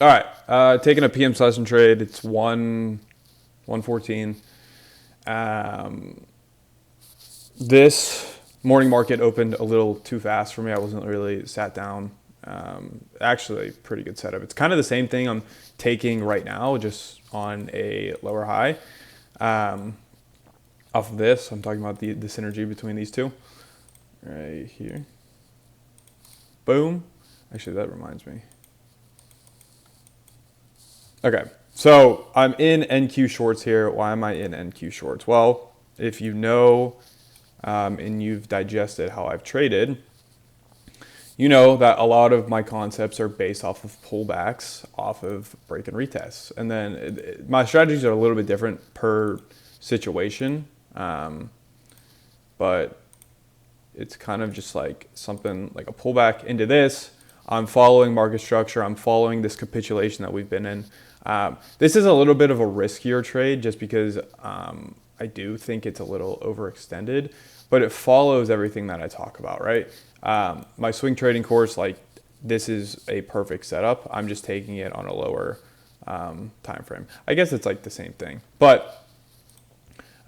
All right, taking a PM session trade. It's 114. This morning market opened a little too fast for me. I wasn't really sat down. Actually, pretty good setup. It's kind of the same thing I'm taking right now, just on a lower high. Off of this, I'm talking about the synergy between these two. Right here. Boom. Actually, that reminds me. Okay, so I'm in NQ shorts here. Why am I in NQ shorts? Well, if you know and you've digested how I've traded, you know that a lot of my concepts are based off of pullbacks, off of break and retests. And then my strategies are a little bit different per situation, but it's kind of just like something like a pullback into this. I'm following market structure. I'm following this capitulation that we've been in. This is a little bit of a riskier trade just because I do think it's a little overextended, but it follows everything that I talk about, right? My swing trading course, like this is a perfect setup. I'm just taking it on a lower time frame. I guess it's like the same thing, but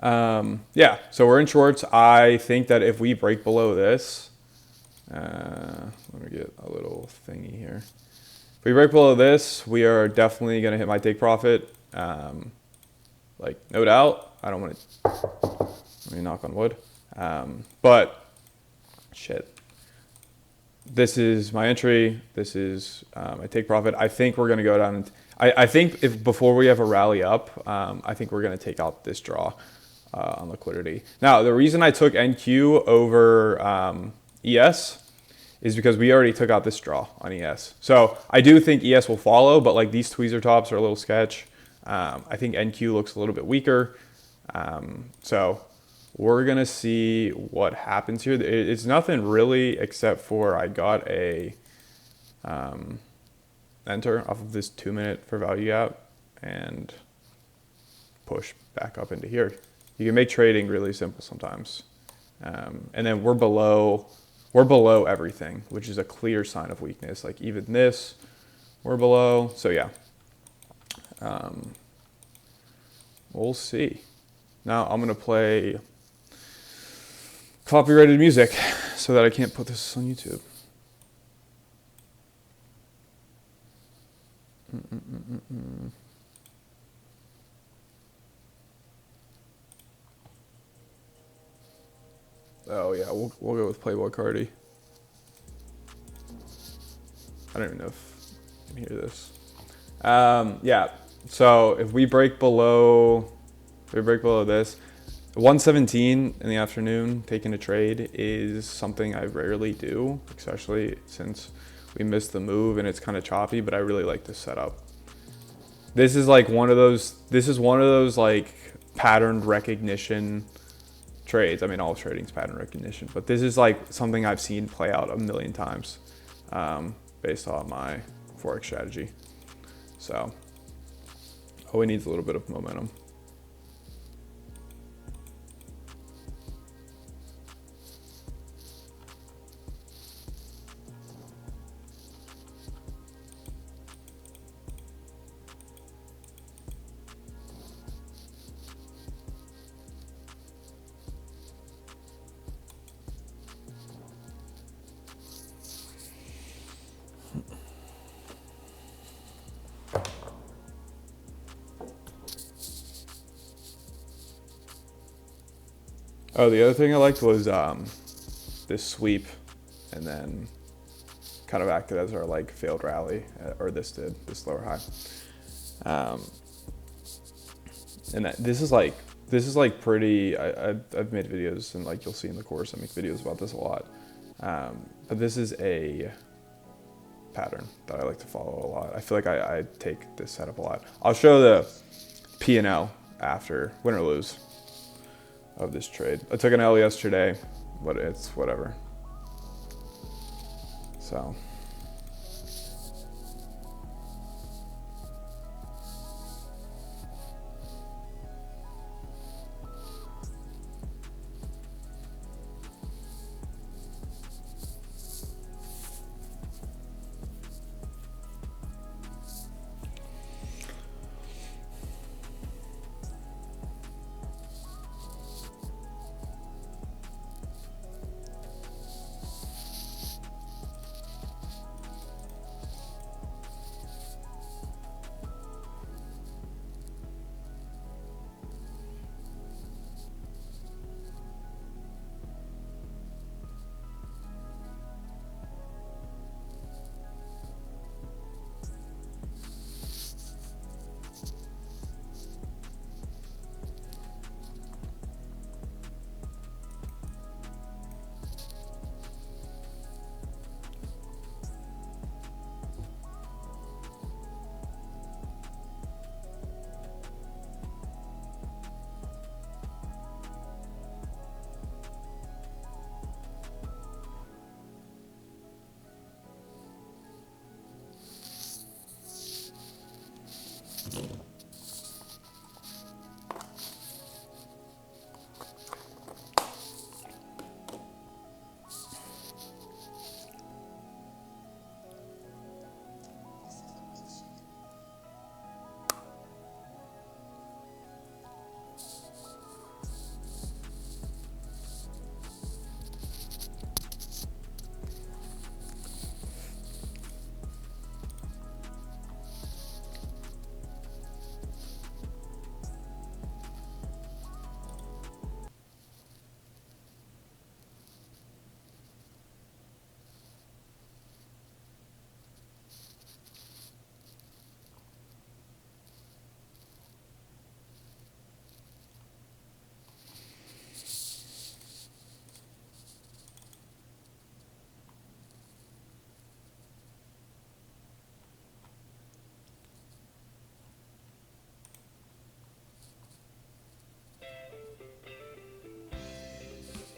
yeah, so we're in shorts. I think that if we break below this, let me get a little thingy here. If we break below this, we are definitely going to hit my take profit. Like, no doubt. I don't want to, let me knock on wood. But, shit. This is my entry. This is my take profit. I think we're going to go down. I think if before we have a rally up, I think we're going to take out this draw on liquidity. Now, the reason I took NQ over ES is because we already took out this draw on ES. So I do think ES will follow, but like these tweezer tops are a little sketch. I think NQ looks a little bit weaker. So we're going to see what happens here. It's nothing really except for I got a enter off of this 2-minute for value gap and push back up into here. You can make trading really simple sometimes. And then we're below everything, which is a clear sign of weakness. Like even this, we're below. So yeah, we'll see. Now I'm going to play copyrighted music so that I can't put this on YouTube. Oh yeah, we'll go with Playboy Cardi. I don't even know if you can hear this. Yeah, so if we break below this, 117 in the afternoon, taking a trade is something I rarely do, especially since we missed the move and it's kind of choppy, but I really like this setup. This is like one of those like pattern recognition trades. I mean, all trading's pattern recognition, but this is like something I've seen play out a million times based on my Forex strategy. So, it needs a little bit of momentum. Oh, the other thing I liked was this sweep, and then kind of acted as our like failed rally, or this lower high. And this is like pretty. I've made videos, and like you'll see in the course, I make videos about this a lot. But this is a pattern that I like to follow a lot. I feel like I take this setup a lot. I'll show the P&L after, win or lose, of this trade. I took an L yesterday, but it's whatever. So.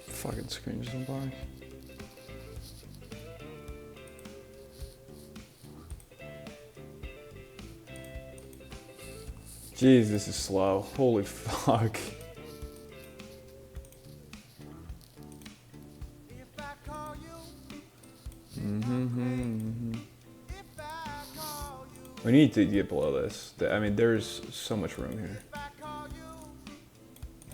Fucking screen just went by. Jeez, this is slow. Holy fuck. We need to get below this. I mean, there's so much room here.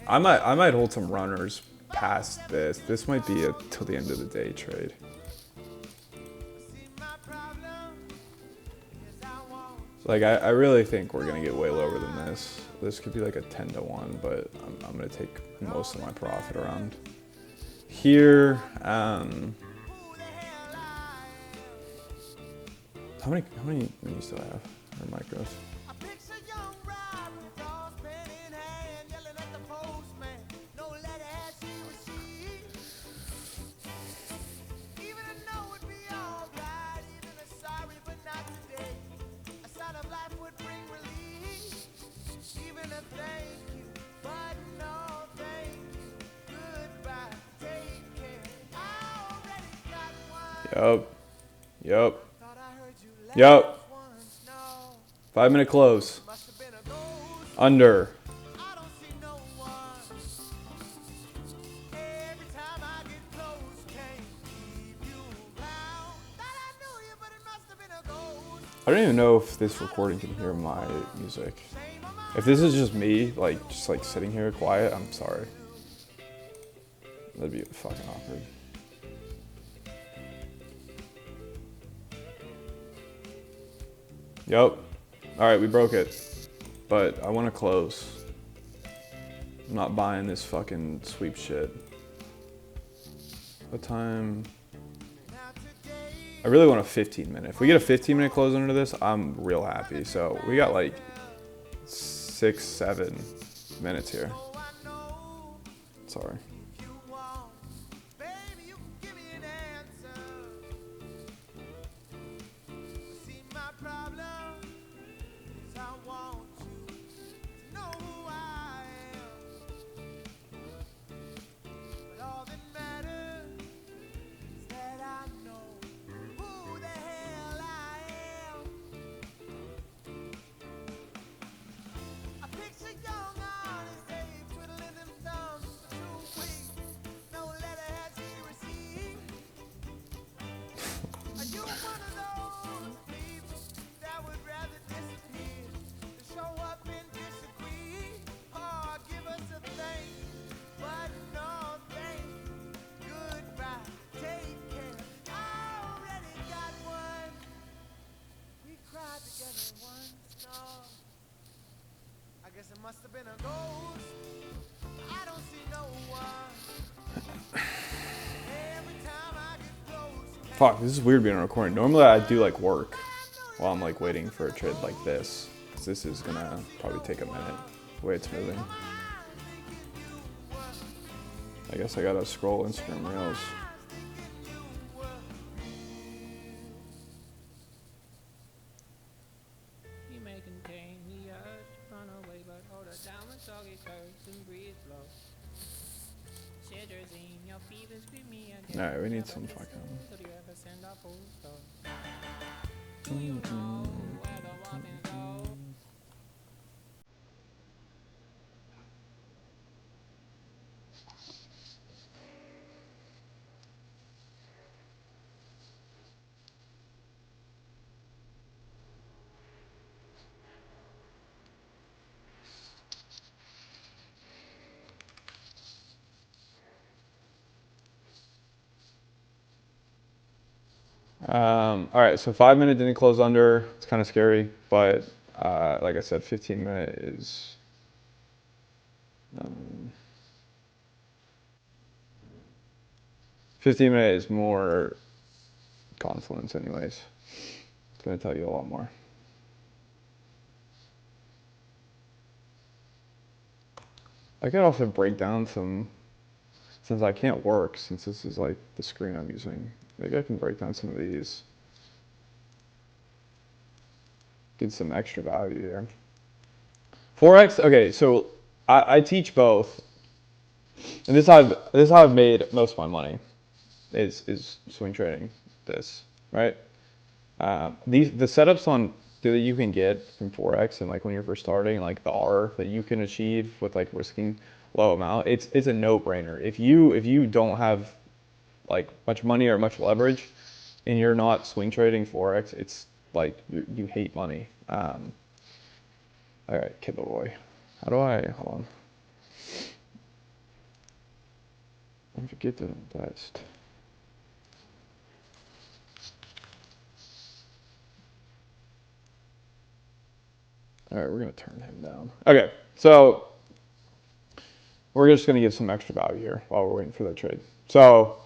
I might hold some runners past this. This might be a till the end of the day trade. Like, I really think we're gonna get way lower than this. This could be like a 10-1, but I'm gonna take most of my profit around here. How many minis do I have? Or micros? Yup. 5-minute close. Under. I don't even know if this recording can hear my music. If this is just me, just sitting here quiet, I'm sorry. That'd be fucking awkward. Yep. Alright, we broke it. But I want to close. I'm not buying this fucking sweep shit. What time? I really want a 15-minute. If we get a 15-minute close under this, I'm real happy. So we got like 6-7 minutes here. Sorry. Fuck, this is weird being recording. Normally I do like work while I'm like waiting for a trade like this. Cause this is gonna probably take a minute, the way it's moving. I guess I gotta scroll Instagram Reels. Alright, we need some fucking... All right, so 5 minute didn't close under. It's kind of scary, but like I said, 15 minute is. Um, 15 minute is more confluence, anyways. It's gonna tell you a lot more. I could also break down some, since I can't work, since this is like the screen I'm using. Maybe I can break down some of these. Get some extra value here. Forex. Okay, so I teach both, and this is how I've made most of my money. Is swing trading. This right. The setups on that you can get from Forex and like when you're first starting, like the R that you can achieve with like risking low amount, it's a no-brainer. If you don't have like much money or much leverage, and you're not swing trading Forex, it's like you hate money. All right, Kibble Boy. How do I hold on? I forget to invest. All right, we're gonna turn him down. Okay, so we're just gonna give some extra value here while we're waiting for the trade. So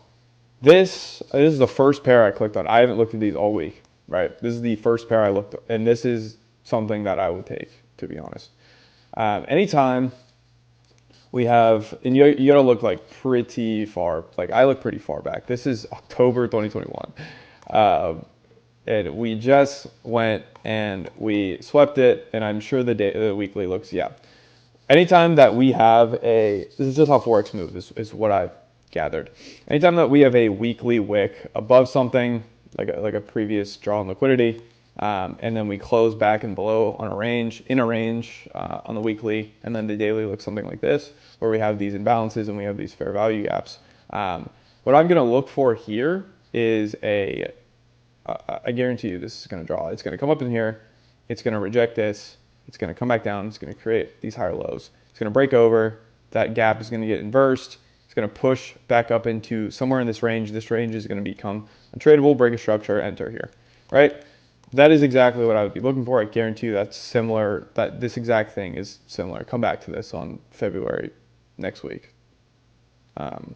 this is the first pair I clicked on. I haven't looked at these all week, right? This is the first pair I looked at, and this is something that I would take, to be honest. Anytime we have, and you gotta look like pretty far, like I look pretty far back. This is October 2021. And we just went and we swept it, and I'm sure the weekly looks, yeah. Anytime that we have this is just how Forex moves, is what I've gathered. Anytime that we have a weekly wick above something, like a previous draw on liquidity, and then we close back and below on a range, in a range on the weekly, and then the daily looks something like this, where we have these imbalances and we have these fair value gaps. What I'm gonna look for here is I guarantee you this is going to draw. It's going to come up in here. It's going to reject this. It's going to come back down. It's going to create these higher lows. It's going to break over. That gap is going to get inversed. It's going to push back up into somewhere in this range. This range is going to become untradeable, break a structure, enter here, right? That is exactly what I would be looking for. I guarantee you that's similar, that this exact thing is similar. Come back to this on February next week and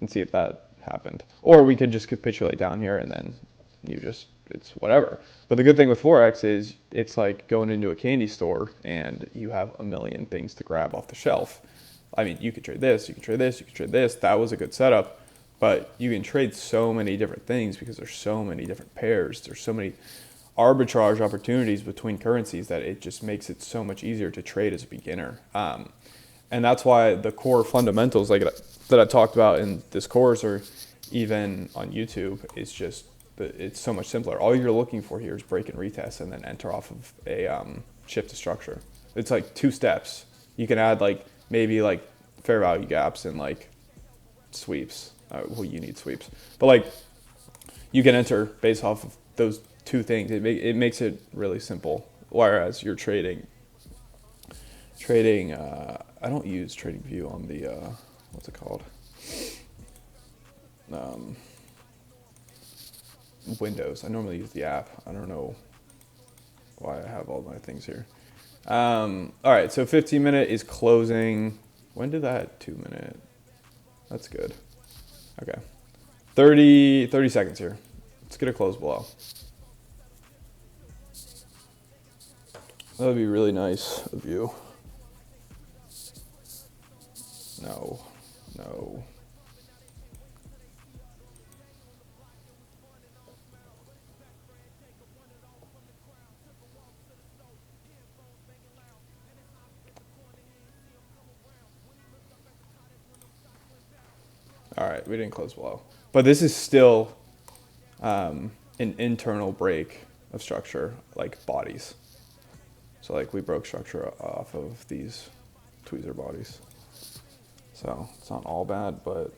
see if that happened. Or we could just capitulate down here and then it's whatever. But the good thing with Forex is it's like going into a candy store and you have a million things to grab off the shelf. I mean, you could trade this, you could trade this, you could trade this. That was a good setup, but you can trade so many different things because there's so many different pairs. There's so many arbitrage opportunities between currencies that it just makes it so much easier to trade as a beginner. And that's why the core fundamentals like that I talked about in this course or even on YouTube is just it's so much simpler. All you're looking for here is break and retest and then enter off of a shift to structure. It's like 2 steps. You can add like maybe like fair value gaps and like sweeps. Well, you need sweeps, but like you can enter based off of those 2 things. It makes it really simple. Whereas you're trading. I don't use TradingView on the what's it called? Windows. I normally use the app. I don't know why I have all my things here. All right, so 15 minute is closing. When did that 2 minute? That's good. Okay. 30 seconds here. Let's get a close below. That would be really nice of you. No. All right, we didn't close below. But this is still an internal break of structure, like bodies. So like we broke structure off of these tweezer bodies. So it's not all bad, but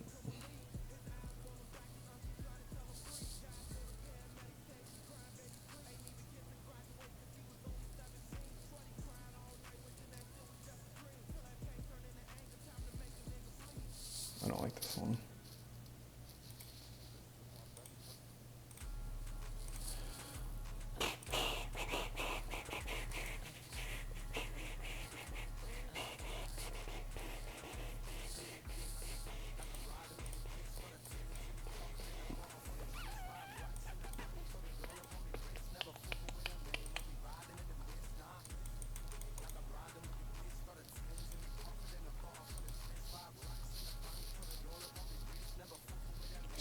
I don't like this one.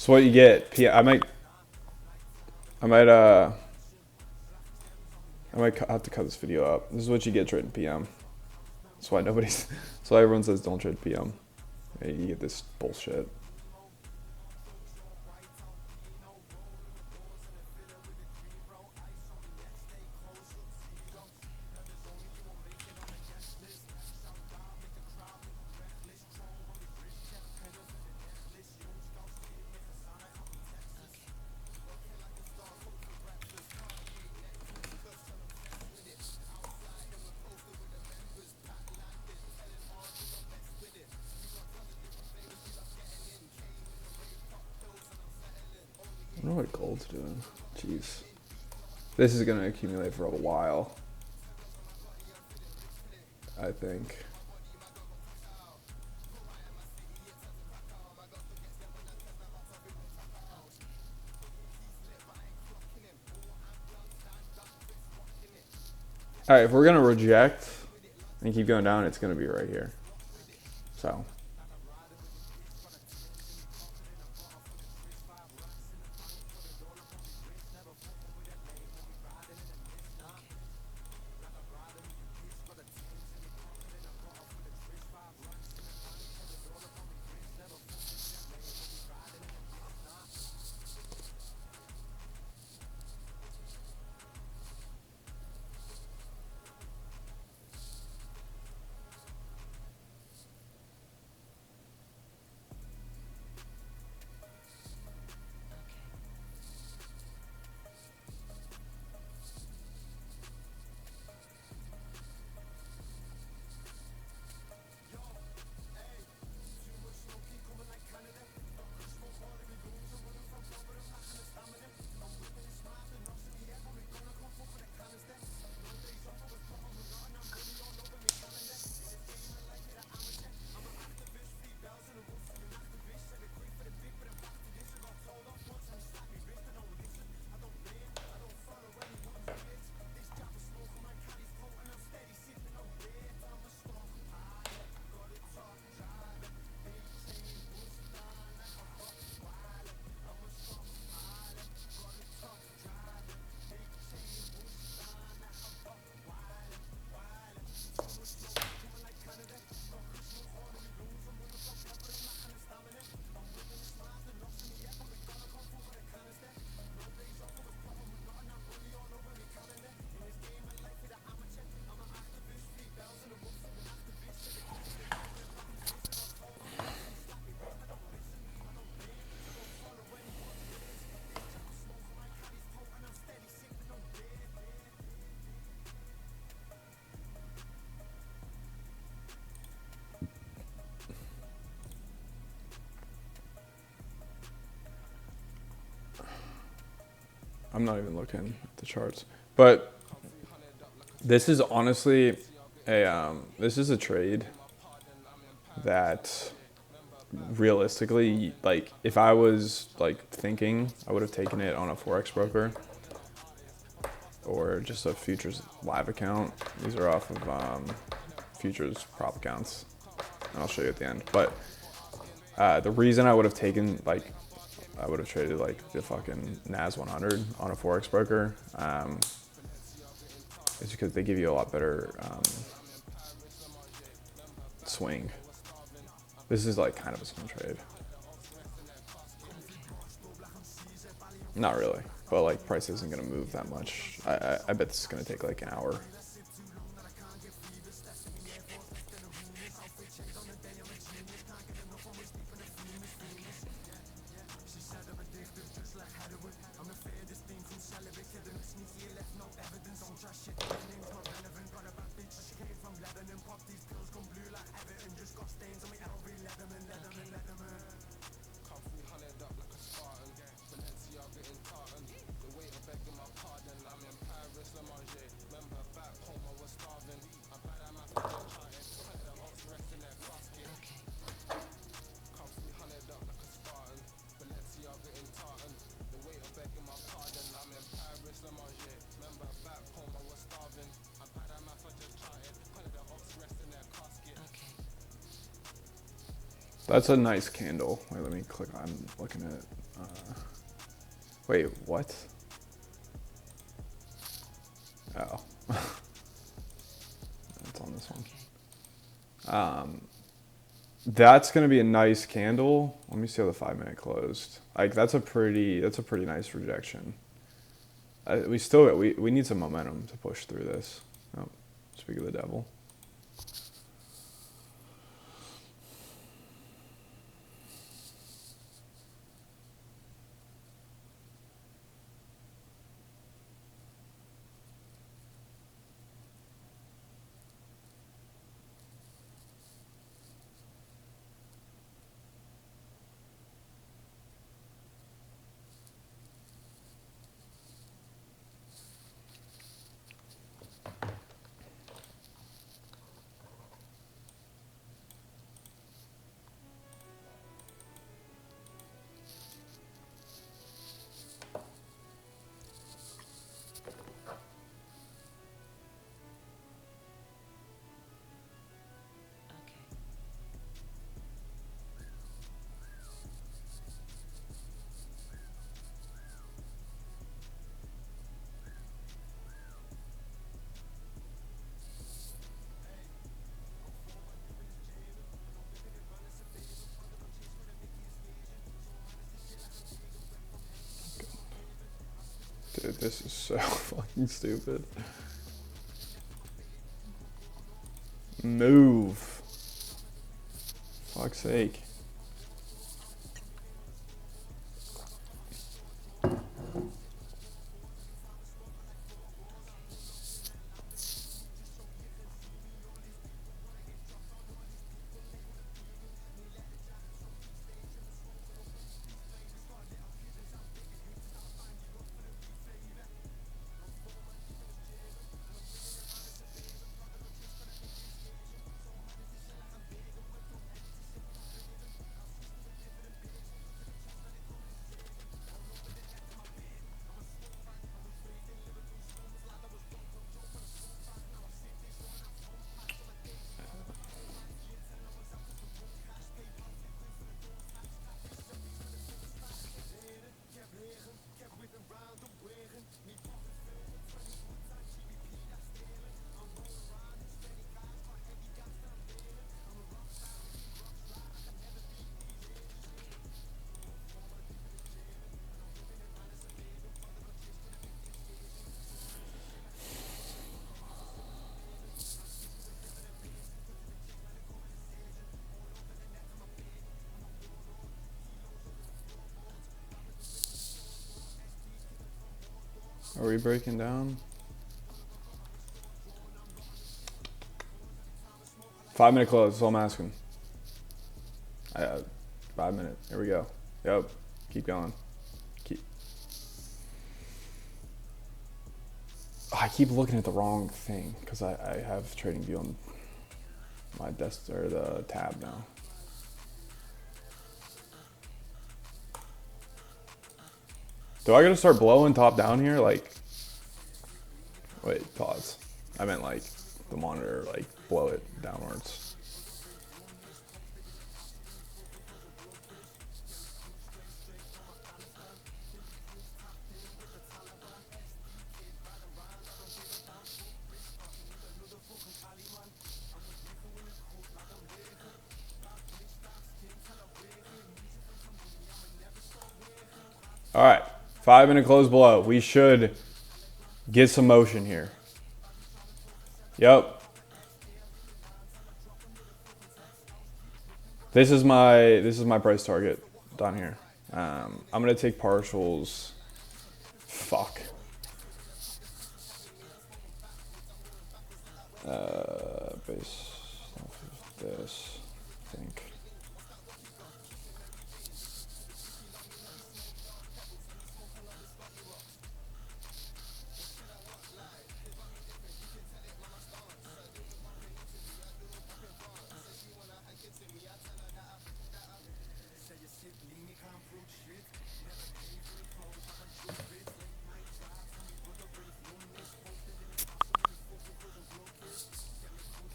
So what you get? I might, uh, I might have to cut this video up. This is what you get trading PM. That's why nobody's. That's why everyone says don't trade PM. Hey, you get this bullshit. I don't know what gold's doing. Jeez. This is gonna accumulate for a while, I think. All right, if we're gonna reject and keep going down, it's gonna be right here. So. I'm not even looking at the charts, but this is honestly this is a trade that realistically, like, if I was like thinking, I would have taken it on a forex broker or just a futures live account. These are off of futures prop accounts, and I'll show you at the end. But the reason I would have taken, like, I would have traded like the fucking NAS 100 on a forex broker is because they give you a lot better swing. This is like kind of a swing trade. Not really, but like price isn't gonna move that much. I bet this is gonna take like an hour. That's a nice candle. Wait, let me click. I'm looking at. Wait, what? Oh, that's on this one. That's gonna be a nice candle. Let me see how the 5 minute closed. Like that's a pretty nice rejection. We need some momentum to push through this. Oh, speak of the devil. Dude, this is so fucking stupid. Move. Fuck's sake. Are we breaking down? 5 minute close, that's all I'm asking. 5 minutes, here we go. Yep, keep going. I keep looking at the wrong thing because I have TradingView on my desk or the tab now. Do I gotta start blowing top down here? Like, wait, pause. I meant like the monitor, like blow it downwards. All right, 5 minute close below. We should get some motion here. Yep. This is my price target down here. I'm gonna take partials. Fuck. Base off of this, I think.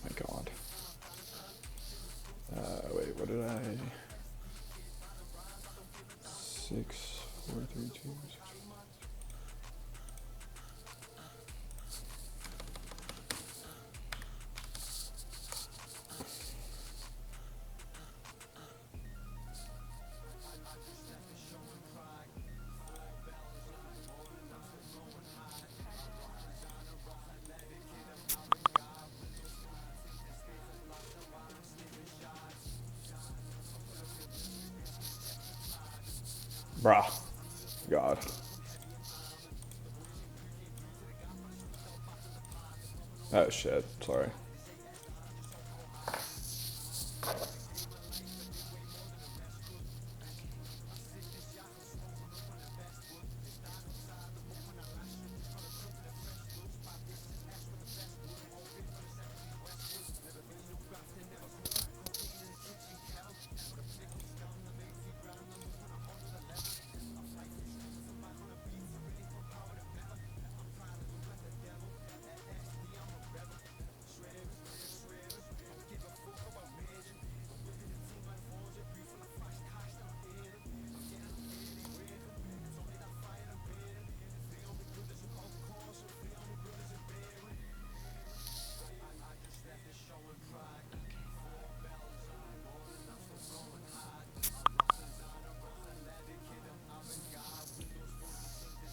My God. Wait, Bruh. God. Oh shit. Sorry.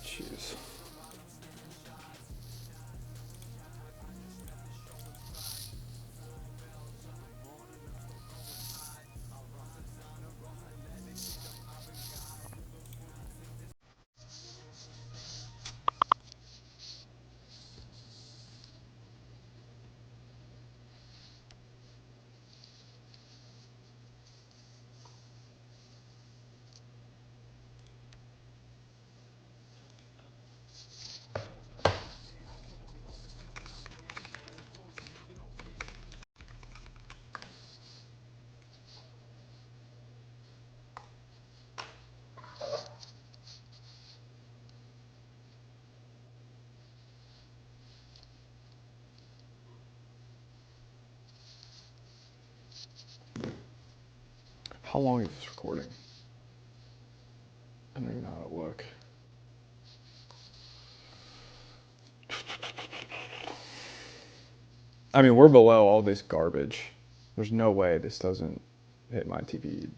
Jeez. How long is this recording? I don't even know how to look. I mean, we're below all this garbage. There's no way this doesn't hit my TP.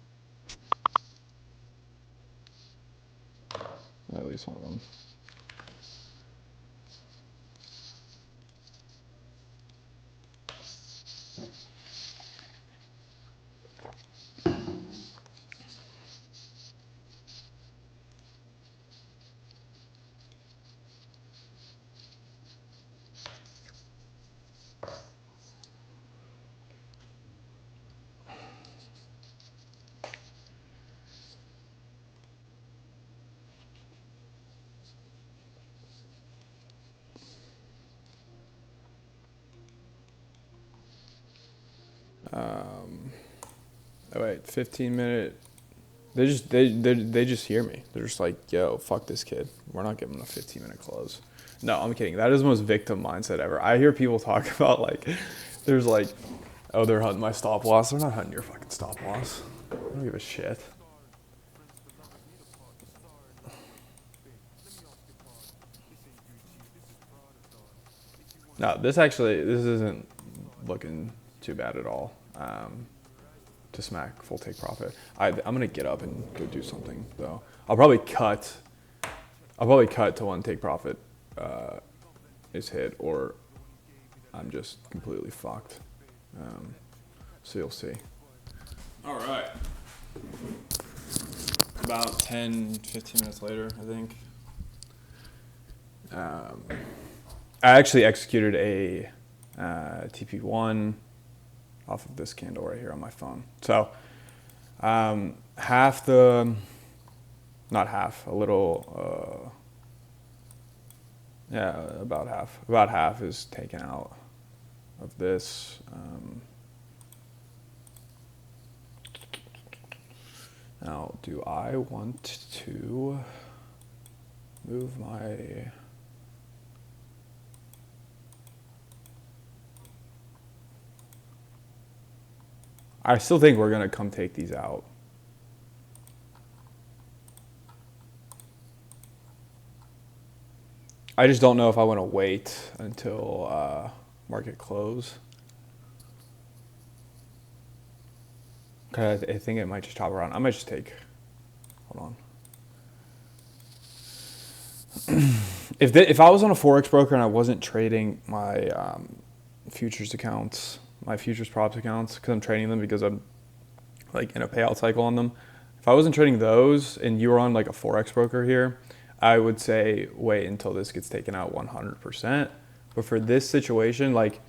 At least one of them. Oh wait, 15-minute. They just hear me. They're just like, yo, fuck this kid. We're not giving him a 15-minute close. No, I'm kidding. That is the most victim mindset ever. I hear people talk about like, there's like, oh, they're hunting my stop loss. They're not hunting your fucking stop loss. I don't give a shit. No, this isn't looking too bad at all. To smack full take profit. I'm gonna get up and go do something though. I'll probably cut to one take profit is hit, or I'm just completely fucked. So you'll see. All right. About 10, 15 minutes later, I think. I actually executed a TP1 off of this candle right here on my phone. So half the, not half, a little, yeah, about half. About half is taken out of this. Now, do I want to move my... I still think we're gonna come take these out. I just don't know if I want to wait until market close. Cause I think it might just chop around. I might just take. Hold on. If I was on a forex broker and I wasn't trading my futures accounts, my futures props accounts, because I'm trading them because I'm like in a payout cycle on them. If If I wasn't trading those and you were on like a Forex broker here, I would say wait until this gets taken out 100%. But for this situation, like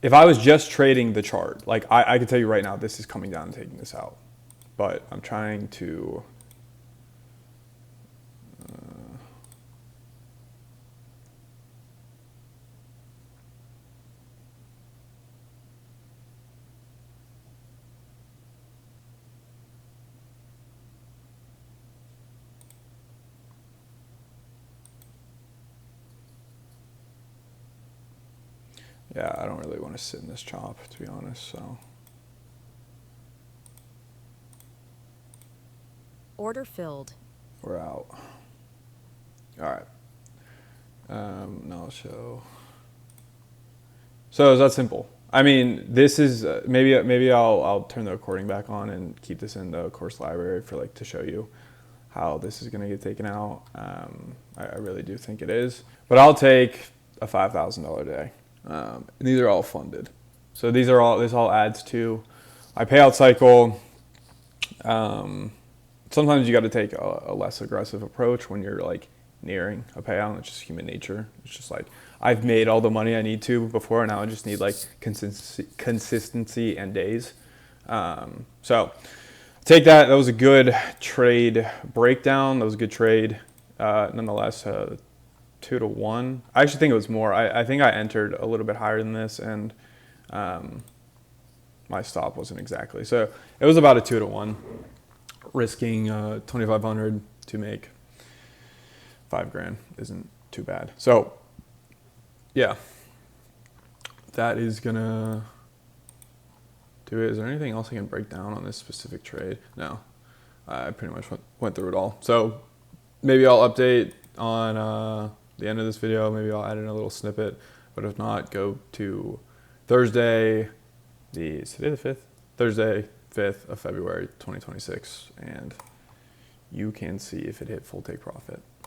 if I was just trading the chart, like I can tell you right now, this is coming down and taking this out. But I'm trying to, yeah, I don't really want to sit in this chop, to be honest, so. Order filled. We're out. All right. Now I'll show. So it's that simple. I mean, this is maybe I'll turn the recording back on and keep this in the course library for like to show you how this is gonna get taken out. I really do think it is, but I'll take a $5,000 day. And these are all funded. So this all adds to my payout cycle. Sometimes you got to take a less aggressive approach when you're like nearing a payout. It's just human nature. It's just like I've made all the money I need to before, now I just need like consistency and days. So take that. That was a good trade breakdown. That was a good trade. Nonetheless, 2 to 1. I actually think it was more. I think I entered a little bit higher than this, and my stop wasn't exactly. So it was about a 2 to 1, risking 2,500 to make $5,000 isn't too bad. So yeah, that is gonna do it. Is there anything else I can break down on this specific trade? No, I pretty much went through it all. So maybe I'll update on the end of this video. Maybe I'll add in a little snippet, but if not, go to Thursday, is today the 5th? Thursday, 5th of February, 2026, and you can see if it hit full take profit.